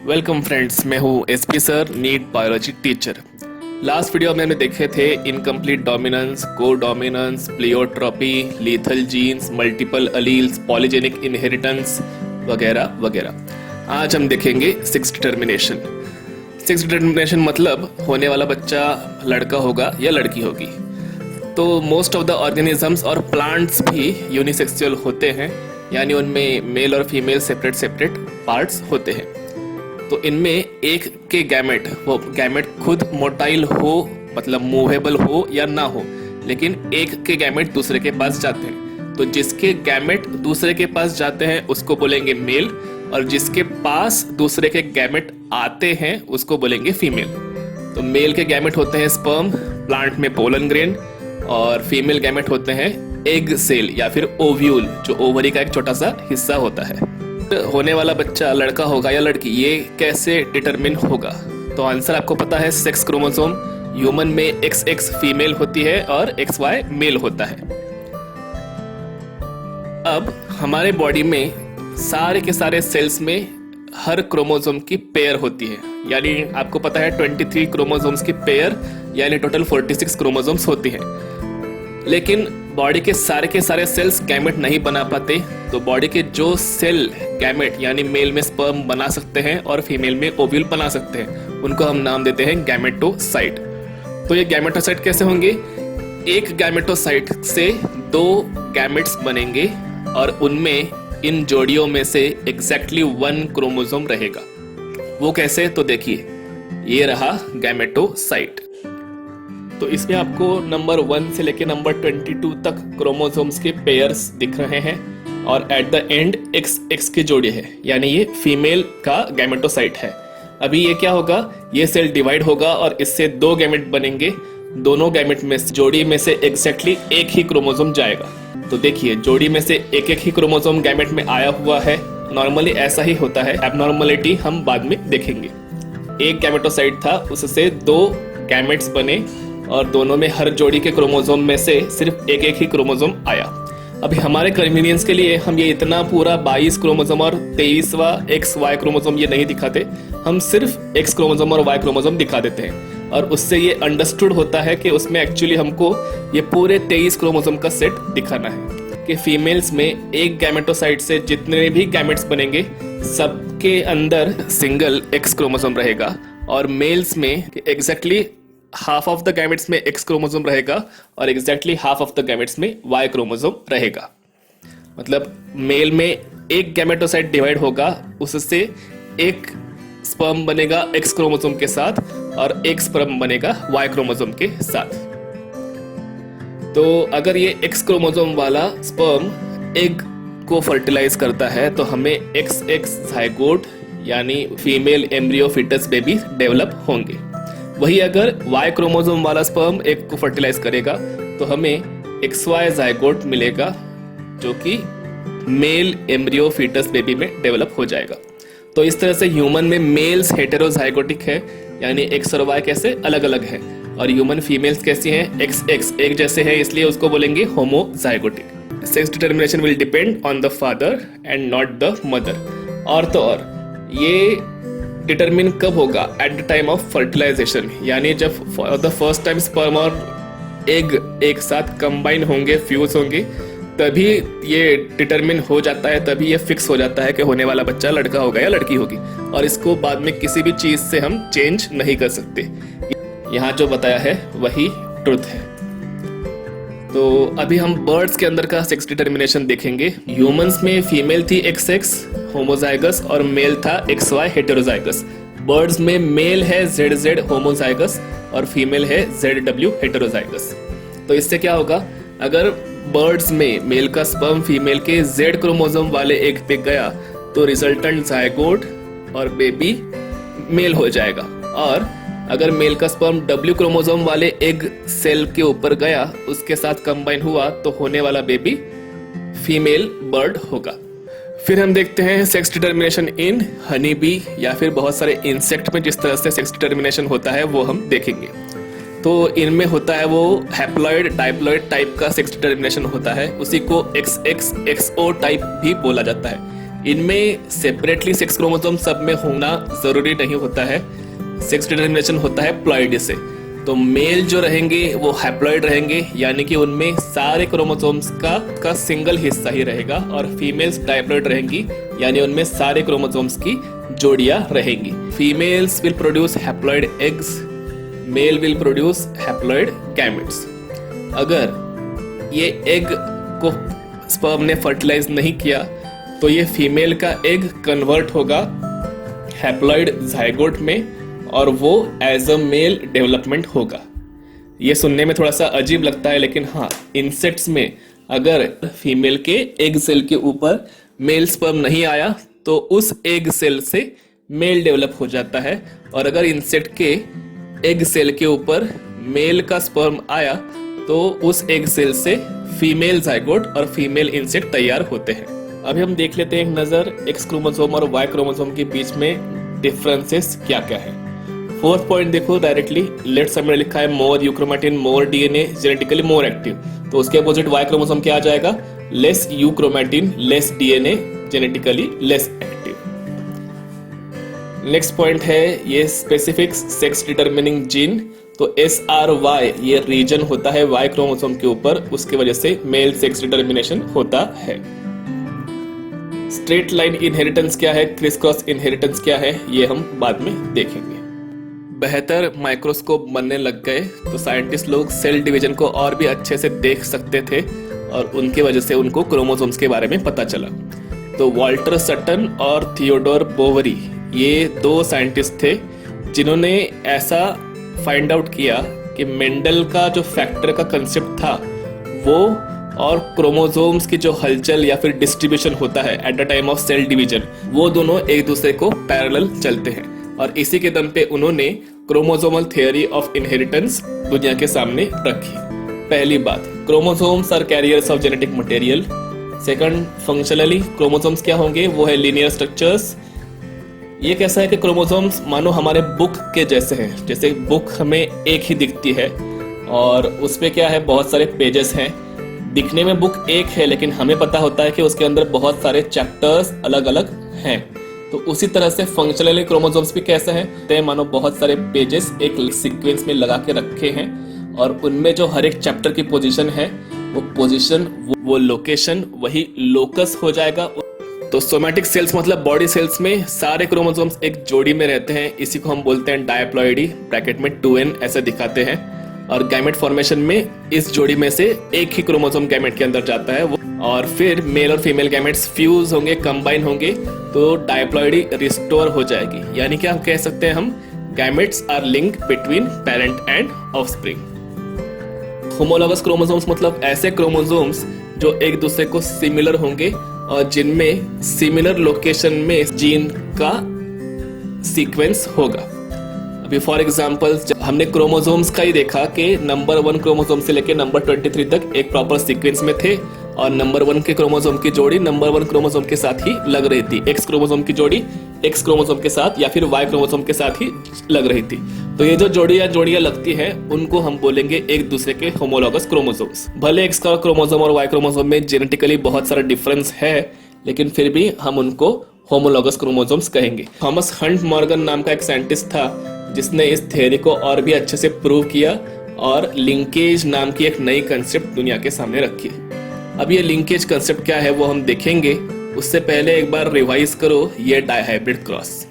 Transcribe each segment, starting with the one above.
Welcome friends, मैं हूँ SP sir, NEET biology teacher. Last video में हमने देखे थे incomplete dominance, codominance, pleiotropy, lethal genes, multiple alleles, polygenic inheritance वगैरह वगैरह। आज हम देखेंगे सेक्स डिटर्मिनेशन। सेक्स डिटर्मिनेशन मतलब होने वाला बच्चा लड़का होगा या लड़की होगी। तो मोस्ट ऑफ द ऑर्गेनिजम्स और प्लांट्स भी यूनिसेक्सुअल होते हैं, यानी उनमें मेल और फीमेल सेपरेट सेपरेट पार्ट्स होते हैं। तो इनमें एक के गैमेट, वो गैमेट खुद मोटाइल हो मतलब मूवेबल हो या ना हो, लेकिन एक के गैमेट दूसरे के पास जाते हैं। तो जिसके गैमेट दूसरे के पास जाते हैं उसको बोलेंगे मेल, और जिसके पास दूसरे के गैमेट आते हैं उसको बोलेंगे फीमेल। तो मेल के गैमेट होते हैं स्पर्म, प्लांट में पोलन ग्रेन, और फीमेल गैमेट होते हैं एग सेल या फिर ओव्यूल, जो ओवरी का एक छोटा सा हिस्सा होता है। होने वाला बच्चा लड़का होगा या लड़की, ये कैसे डिटरमिन होगा? तो आंसर आपको पता है, सेक्स क्रोमोसोम। ह्यूमन में XX फीमेल होती है और XY मेल होता है। अब हमारे बॉडी में सारे के सारे सेल्स में हर क्रोमोसोम की पेयर होती है, यानी आपको पता है 23 क्रोमोसोम्स की पेयर यानी टोटल 46 क्रोमोसोम्स होती हैं। लेकिन बॉडी के सारे सेल्स गैमेट नहीं बना पाते। तो बॉडी के जो सेल गैमेट यानी मेल में स्पर्म बना सकते हैं और फीमेल में ओव्यूल बना सकते हैं, उनको हम नाम देते हैं गैमेटोसाइट। तो ये गैमेटोसाइट कैसे होंगे? एक गैमेटोसाइट से 2 गैमेट्स बनेंगे और उनमें इन जोड़ियों में से एग्जैक्टली 1 क्रोमोसोम रहेगा। वो कैसे? तो देखिए, ये रहा गैमेटोसाइट। तो इसमें आपको नंबर 1 से लेकर नंबर 22 तक क्रोमोसोम्स के पेयर्स दिख रहे हैं, और एट द एंड XX की जोड़ी है, यानी ये फीमेल का गैमेटोसाइट है। अभी ये क्या होगा? ये सेल डिवाइड होगा और इससे 2 गैमेट बनेंगे। दोनों गैमेट में जोड़ी में से एग्जैक्टली एक ही क्रोमोसोम जाएगा। तो देखिए, जोड़ी में से एक ही क्रोमोसोम गैमेट में आया हुआ है। नॉर्मली ऐसा ही होता है, एबनॉर्मलिटी हम बाद में देखेंगे। एक गैमेटोसाइट था, उससे 2 गैमेट्स बने और दोनों में हर जोड़ी के क्रोमोसोम में से सिर्फ एक ही क्रोमोसोम आया। अभी हमारे कन्वीनियंस के लिए हम ये इतना पूरा 22 क्रोमोसोम और 23वां XY क्रोमोसोम ये नहीं दिखाते, हम सिर्फ X क्रोमोसोम और Y क्रोमोसोम दिखा देते हैं। और उससे ये अंडरस्टूड होता है कि उसमें एक्चुअली हमको ये पूरे 23 क्रोमोसोम का सेट दिखाना है। कि फीमेल्स में एक गैमेटोसाइट से जितने भी गैमेट्स बनेंगे सबके अंदर सिंगल X क्रोमोसोम रहेगा, और मेल्स में exactly half of the gametes में X क्रोमोसोम रहेगा और exactly half of the gametes में Y क्रोमोसोम रहेगा। मतलब मेल में एक गैमेटोसाइट डिवाइड होगा, उससे एक स्पर्म बनेगा X क्रोमोसोम के साथ और एक स्पर्म बनेगा Y क्रोमोसोम के साथ। तो अगर ये X क्रोमोसोम वाला स्पर्म एग को फर्टिलाइज करता है तो हमें XX जाइगोट यानी female embryo foetus baby develop होंगे। वही अगर Y क्रोमोसोम वाला स्पर्म एग को फर्टिलाइज करेगा तो हमें XY जाइगोट मिलेगा, जो कि मेल एम्ब्रियो फिटस बेबी में डेवलप हो जाएगा। तो इस तरह से ह्यूमन में मेल्स हेटेरोजाइगोटिक है, यानी X और Y कैसे अलग अलग है, और ह्यूमन फीमेल्स कैसी हैं? XX एक जैसे हैं, इसलिए उसको बोलेंगे homozygotic. Sex determination will depend on the father and not the mother. और तो और ये डिटरमिन कब होगा? At the time of fertilisation, यानी जब for the first time sperm और एग एक साथ कंबाइन होंगे, फ्यूज होंगे, तभी ये डिटरमिन हो जाता है, तभी ये फिक्स हो जाता है कि होने वाला बच्चा लड़का होगा या लड़की होगी। और इसको बाद में किसी भी चीज से हम चेंज नहीं कर सकते। यहाँ जो बताया है वही ट्रुथ है। तो अभी हम बर्ड्स के अंदर का सेक्स डिटर्मिनेशन देखेंगे। ह्यूमंस में फीमेल थी XX होमोजाइगस और मेल था XY हेटेरोजाइगस। बर्ड्स में मेल है ZZ होमोजाइगस और फीमेल है ZW हेटेरोजाइगस। तो इससे क्या होगा? अगर बर्ड्स में मेल का स्पर्म फीमेल के Z क्रोमोसोम वाले एग पे गया तो रिजल्टेंट जाइगोट और बेबी मेल हो जाएगा, और अगर मेल का स्पर्म W क्रोमोसोम वाले एग सेल के ऊपर गया, उसके साथ कंबाइन हुआ, तो होने वाला बेबी फीमेल बर्ड होगा। फिर हम देखते हैं sex determination in honey bee या फिर बहुत सारे इंसेक्ट में जिस तरह से सेक्स डिटर्मिनेशन होता है वो हम देखेंगे। तो इनमें होता है वो हैप्लॉइड डाइप्लॉइड टाइप का सेक्स डिटर्मिनेशन होता है, उसी को XX XO टाइप भी बोला जाता है। इनमें सेपरेटली सेक्स क्रोमोसोम सब में होना जरूरी नहीं होता है। सेक्स डिटरमिनेशन होता है प्लॉइडी से। तो मेल जो रहेंगे वो हैप्लॉइड रहेंगे, यानी कि उनमें सारे क्रोमोसोम्स का सिंगल हिस्सा ही रहेगा, और फीमेल्स डायप्लॉइड रहेंगी, यानी उनमें सारे क्रोमोसोम्स की जोड़ियां रहेंगी। Females will produce haploid eggs, male will produce haploid gametes. अगर ये एग को स्पर्म ने फर्टिलाइज नहीं किया तो ये फीमेल का एग कन्वर्ट होगा हैप्लॉइड जाइगोट में, और वो एज अ मेल डेवलपमेंट होगा। ये सुनने में थोड़ा सा अजीब लगता है, लेकिन हाँ, इंसेक्ट्स में अगर फीमेल के एग सेल के ऊपर मेल स्पर्म नहीं आया तो उस एग सेल से मेल डेवलप हो जाता है, और अगर इंसेक्ट के एग सेल के ऊपर मेल का स्पर्म आया तो उस एग सेल से फीमेल जाइगोट और फीमेल इंसेक्ट तैयार होते हैं। अभी हम देख लेते हैं एक नजर एक्स क्रोमोसोम और वाई क्रोमोसोम के बीच में डिफरेंसेस क्या क्या है। फोर्थ पॉइंट देखो डायरेक्टली, लेफ्ट साइड में लिखा है मोर यूक्रोमेटिन मोर डीएनए जेनेटिकली मोर एक्टिव, तो उसके अपोजिट वाई क्रोमोसोम क्या आ जाएगा, less euchromatin less DNA genetically less active. Next point है ये स्पेसिफिक सेक्स डिटरमिनिंग जीन, तो SRY ये रीजन होता है वाई क्रोमोसोम के ऊपर, उसकी वजह से मेल सेक्स डिटरमिनेशन होता है। स्ट्रेट लाइन इनहेरिटेंस क्या है, क्रिस क्रॉस इनहेरिटेंस क्या है, ये हम बाद में देखेंगे। बेहतर माइक्रोस्कोप बनने लग गए तो साइंटिस्ट लोग सेल डिवीजन को और भी अच्छे से देख सकते थे, और उनकी वजह से उनको क्रोमोसोम्स के बारे में पता चला। तो वॉल्टर सटन और थियोडोर बोवरी ये दो साइंटिस्ट थे जिन्होंने ऐसा फाइंड आउट किया कि मेंडल का जो फैक्टर का कंसेप्ट था वो और क्रोमोसोम्स की जो हलचल या फिर डिस्ट्रीब्यूशन होता है at the time of cell division, वो दोनों एक दूसरे को पैरेलल चलते हैं, और इसी के दम पे उन्होंने क्रोमोसोमल थियोरी ऑफ इनहेरिटेंस दुनिया के सामने रखी। पहली बात, chromosomes are carriers of genetic material. Second, functionally chromosomes क्या होंगे, वो है लीनियर स्ट्रक्चर्स। ये कैसा है कि क्रोमोसोम्स मानो हमारे बुक के जैसे हैं, जैसे बुक हमें एक ही दिखती है और उसपे क्या है, बहुत सारे पेजेस हैं। दिखने में बुक एक है, लेकिन हमें पता होता है कि उसके अंदर बहुत सारे चैप्टर्स अलग अलग हैं। तो उसी तरह से फंक्शनली क्रोमोसोम्स भी कैसे हैं, मानो बहुत सारे पेजेस एक सीक्वेंस में लगा के रखे हैं, और उनमें जो हर एक चैप्टर की पोजीशन है वो पोजीशन, वो लोकेशन, वही लोकस हो जाएगा। तो सोमैटिक सेल्स मतलब बॉडी सेल्स में सारे क्रोमोसोम्स एक जोड़ी में रहते हैं, इसी को हम बोलते हैं डायप्लॉइडी, ब्रैकेट में 2n ऐसे दिखाते हैं। और गैमेट फॉर्मेशन में इस जोड़ी में से एक ही क्रोमोसोम गैमेट के अंदर जाता है वो, और फिर मेल और फीमेल गैमेट्स फ्यूज होंगे, कंबाइन होंगे, तो डायप्लॉइडी रिस्टोर हो जाएगी। यानी कि हम कह सकते हैं हम gametes are link between parent and offspring. Homologous chromosomes मतलब ऐसे क्रोमोसोम्स जो एक दूसरे को सिमिलर होंगे और जिनमें सिमिलर लोकेशन में जीन का सीक्वेंस होगा। अभी फॉर एग्जांपल हमने क्रोमोसोम्स का ही देखा कि नंबर 1 क्रोमोसोम से लेकर नंबर 23 तक एक प्रॉपर सीक्वेंस में थे, और नंबर 1 के क्रोमोसोम की जोड़ी नंबर 1 क्रोमोसोम के साथ ही लग रही थी, एक्स क्रोमोसोम की जोड़ी एक्स क्रोमोसोम के साथ या फिर वाई क्रोमोसोम के साथ ही लग रही थी। तो ये जो जोड़ियां लगती हैं उनको हम बोलेंगे एक दूसरे के होमोलॉगस क्रोमोसोम्स। भले एक्स का क्रोमोसोम और वाई क्रोमोसोम में जेनेटिकली बहुत सारा डिफरेंस है, लेकिन फिर भी हम उनको होमोलॉगस क्रोमोसोम्स कहेंगे। थॉमस हंट मॉर्गन नाम का एक साइंटिस्ट था जिसने इस थ्योरी को और भी अच्छे से प्रूव किया और लिंकेज नाम की एक नई कंसेप्ट दुनिया के सामने रखी। अब ये लिंकेज कंसेप्ट क्या है वो हम देखेंगे, उससे पहले एक बार रिवाइज करो ये डायहाइब्रिड क्रॉस।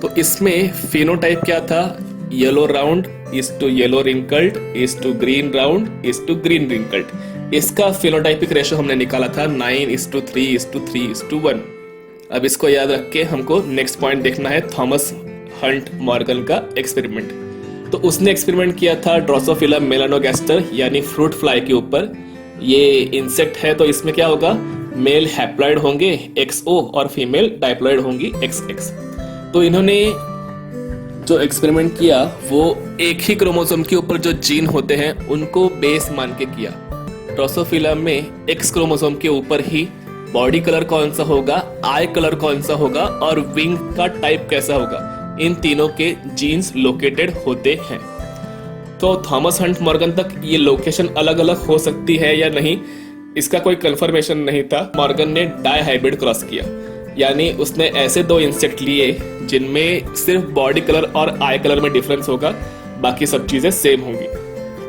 तो इसमें फिनोटाइप क्या था, yellow round is to yellow wrinkled is to green round is to green wrinkled. इसका फिनोटाइपिक रेशो हमने निकाला था 9:3:3:1। अब इसको याद रख के हमको नेक्स्ट पॉइंट देखना है, थॉमस हंट मॉर्गन का एक्सपेरिमेंट। तो उसने एक्सपेरिमेंट किया था ड्रोसोफिला मेलानोगास्टर यानी फ्रूट फ्लाई के ऊपर। ये इंसेक्ट है तो इसमें क्या होगा, मेल हैप्लॉइड होंगे XO और फीमेल डायप्लॉइड होंगी XX। तो इन्होंने जो एक्सपेरिमेंट किया वो एक ही क्रोमोसोम के ऊपर जो जीन होते हैं उनको बेस मान के किया। ड्रोसोफिला में X क्रोमोसोम के ऊपर ही बॉडी कलर कौन सा होगा, आई कलर कौन सा होगा और विंग का टाइप कैसा होगा, इन तीनों के जीन्स लोकेटेड होते हैं। तो थॉमस हंट मॉर्गन तक ये लोकेशन अलग अलग हो सकती है या नहीं, इसका कोई कंफर्मेशन नहीं था। मॉर्गन ने डायहाइब्रिड क्रॉस किया। यानी उसने ऐसे 2 इंसेक्ट लिए जिनमें सिर्फ बॉडी कलर और आई कलर में डिफरेंस होगा, बाकी सब चीजें सेम होंगी।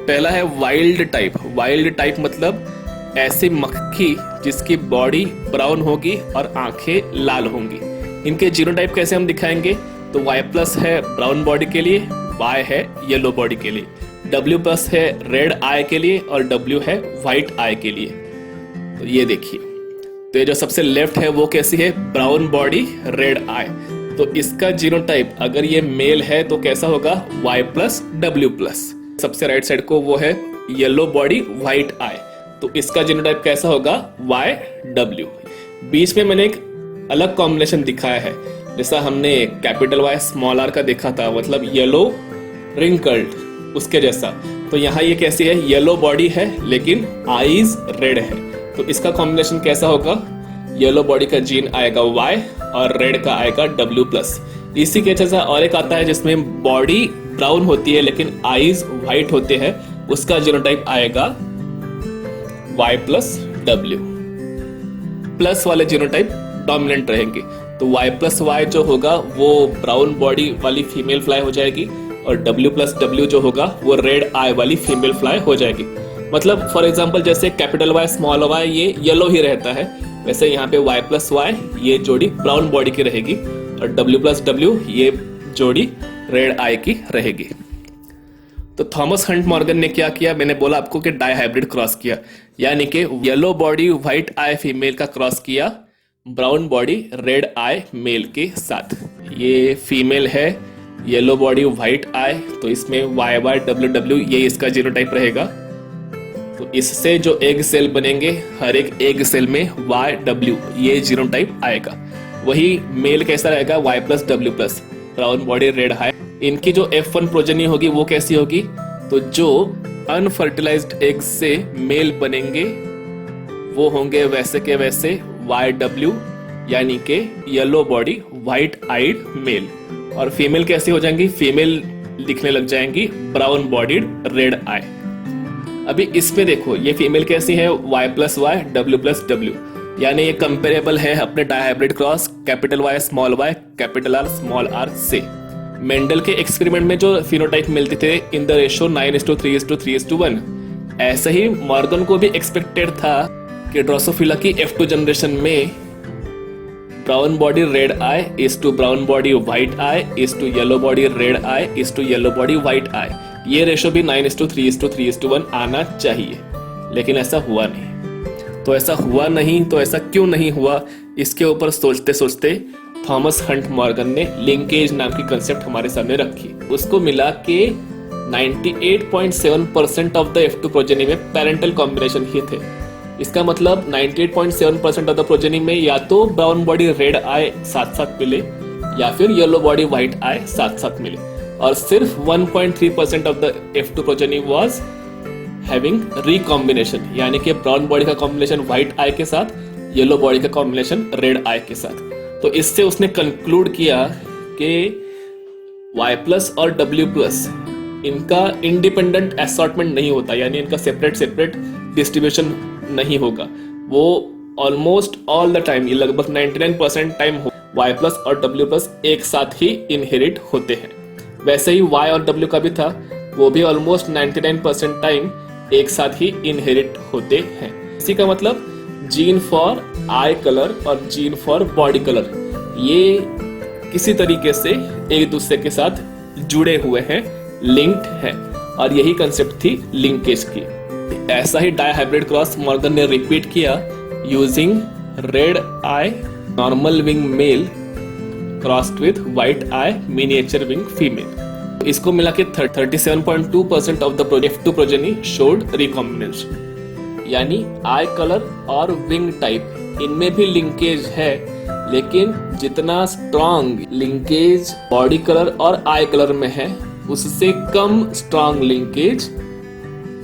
पहला है वाइल्ड टाइप। वाइल्ड टाइप मतलब ऐसी मक्खी जिसकी बॉडी ब्राउन होगी और आंखें लाल होंगी। इनके जीनोटाइप कैसे हम दिखाएंगे? तो Y+ है ब्राउन बॉडी के लिए, Y है येलो बॉडी के लिए, W+ है रेड आई के लिए और W है व्हाइट आई के लिए। तो ये देखिए, तो ये जो सबसे लेफ्ट है वो कैसी है? ब्राउन बॉडी रेड आई। तो इसका जीनोटाइप अगर ये मेल है तो कैसा होगा? Y+ W+। सबसे राइट साइड को वो है येलो बॉडी व्हाइट आई, तो इसका जीनोटाइप कैसा होगा? YW। बीच में मैंने एक अलग कॉम्बिनेशन दिखाया है, जैसा हमने कैपिटल Y स्मॉल r का देखा था, मतलब येलो रिंकल्ड, उसके जैसा। तो यहाँ ये कैसी है? येलो बॉडी है लेकिन आईज रेड है, तो इसका कॉम्बिनेशन कैसा होगा? येलो बॉडी का जीन आएगा Y और रेड का आएगा W+। इसी के जैसा और एक आता है जिसमें बॉडी ब्राउन होती है लेकिन आईज व्हाइट होते हैं, उसका जीनोटाइप आएगा Y+W। प्लस वाले जीनोटाइप डोमिनेंट रहेंगे, तो Y+Y जो होगा वो ब्राउन बॉडी वाली फीमेल फ्लाई हो जाएगी और W+W जो होगा वो रेड आई वाली फीमेल फ्लाई हो जाएगी। मतलब फॉर एग्जांपल जैसे कैपिटल Y स्मॉल y ये येलो ही रहता है, वैसे यहाँ पे Y+Y ये जोड़ी ब्राउन बॉडी की रहेगी और W+W ये जोड़ी रेड आई की रहेगी। तो थॉमस हंट मॉर्गन ने क्या किया? मैंने बोला आपको कि डाइहाइब्रिड क्रॉस किया, यानी कि येलो बॉडी व्हाइट आई फीमेल का क्रॉस किया ब्राउन बॉडी रेड आई मेल के साथ। ये फीमेल है, येलो बॉडी व्हाइट आई, तो इसमें YYWW ये इसका जीनोटाइप रहेगा। तो इससे जो एग सेल बनेंगे, हर एक एग सेल में YW ये जीनोटाइप आएगा। वही मेल कैसा रहेगा? Y+W+, ब्राउन बॉडी रेड आई। इनकी जो F1 प्रोजेनी होगी वो कैसी होगी? तो जो अनफर्टिलाइज्ड एग से मेल बनेंगे वो होंगे वैसे के वैसे YW, यानी के येलो बॉडी व्हाइट आइड मेल। और फीमेल कैसी हो जाएंगी? फीमेल दिखने लग जाएंगी ब्राउन बॉडीड रेड आई। अभी इसमें देखो ये फीमेल कैसी है? Y+Y W+W, यानी ये कंपेरेबल है अपने dihybrid cross capital Y small y capital R small r से। मेंडल के एक्सपेरिमेंट में जो फिनोटाइप मिलते थे इन द रेशियो 9:3:3:1, ऐसे ही मॉर्गन को भी एक्सपेक्टेड था कि ड्रोसोफिला की F2 जनरेशन में brown body red eye is to brown body white eye is to yellow body red eye is to yellow body white eye, ये रेशियो भी 9:3:3:1 आना चाहिए, लेकिन ऐसा हुआ नहीं। तो ऐसा हुआ नहीं, तो ऐसा क्यों नहीं हुआ? इसके ऊपर सोचते सोचते थॉमस हंट मॉर्गन ने लिंकेज नाम की कंसेप्ट हमारे सामने रखी। उसको मिला कि 98.7% ऑफ द F2 प्रोजेनी में पैरेंटल कॉम्बिनेशन ही थे। इसका मतलब 98.7% ऑफ द प्रोजेनी में या तो ब्राउन बॉडी रेड आई साथ साथ मिले या फिर येलो बॉडी व्हाइट आई साथ साथ मिले, और सिर्फ 1.3% of the F2 progeny was having recombination, यानी कि ब्राउन बॉडी का कॉम्बिनेशन व्हाइट आई के साथ, येलो बॉडी का कॉम्बिनेशन रेड आई के साथ। तो इससे उसने कंक्लूड किया कि Y+ और W+ इनका इंडिपेंडेंट असॉर्टमेंट नहीं होता, यानी इनका सेपरेट डिस्ट्रीब्यूशन नहीं होगा। वो ऑलमोस्ट ऑल द टाइम, ये लगभग 99% टाइम Y+ और W+ एक साथ ही इनहेरिट होते हैं। वैसे ही Y और W का भी था, वो भी ऑलमोस्ट 99% टाइम एक साथ ही इनहेरिट होते हैं। इसी का मतलब जीन फॉर आई कलर और जीन फॉर बॉडी कलर ये किसी तरीके से एक दूसरे के साथ जुड़े हुए हैं, लिंक्ड हैं, और यही कंसेप्ट थी लिंकेज की। ऐसा ही डाइहाइब्रिड क्रॉस मॉर्गन ने रिपीट किया using red eye normal wing male crossed with white eye miniature wing female. इसको मिला के 37.2% of the F2 progeny showed recombination, यानी आई कलर और विंग टाइप इनमें भी लिंकेज है, लेकिन जितना स्ट्रॉन्ग लिंकेज बॉडी कलर और आई कलर में है उससे कम स्ट्रॉन्ग लिंकेज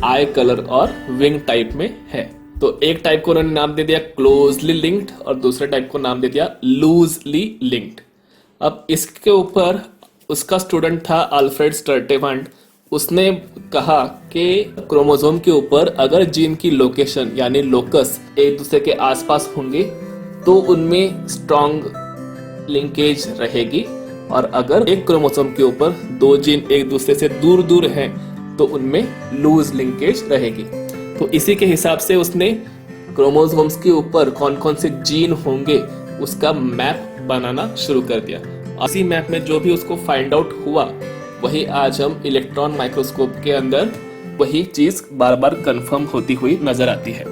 आई कलर और विंग टाइप में है। तो एक टाइप को उन्होंने नाम दे दिया क्लोजली लिंक्ड और दूसरे टाइप को नाम दे दिया लूजली लिंक्ड। अब इसके ऊपर उसका स्टूडेंट था अल्फ्रेड स्टर्टेवांट, उसने कहा कि क्रोमोसोम के ऊपर अगर जीन की लोकेशन यानी लोकस एक दूसरे के आसपास होंगे तो उनमें स्ट्रॉन्ग लिंकेज रहेगी, और अगर एक क्रोमोसोम के ऊपर दो जीन एक दूसरे से दूर दूर हैं तो उनमें लूज लिंकेज रहेगी। तो इसी के हिसाब से उसने क्रोमोसोम्स के ऊपर कौन कौन से जीन होंगे उसका मैप बनाना शुरू कर दिया। इसी मैप में जो भी उसको फाइंड आउट हुआ वही आज हम इलेक्ट्रॉन माइक्रोस्कोप के अंदर वही चीज बार बार कंफर्म होती हुई नजर आती है।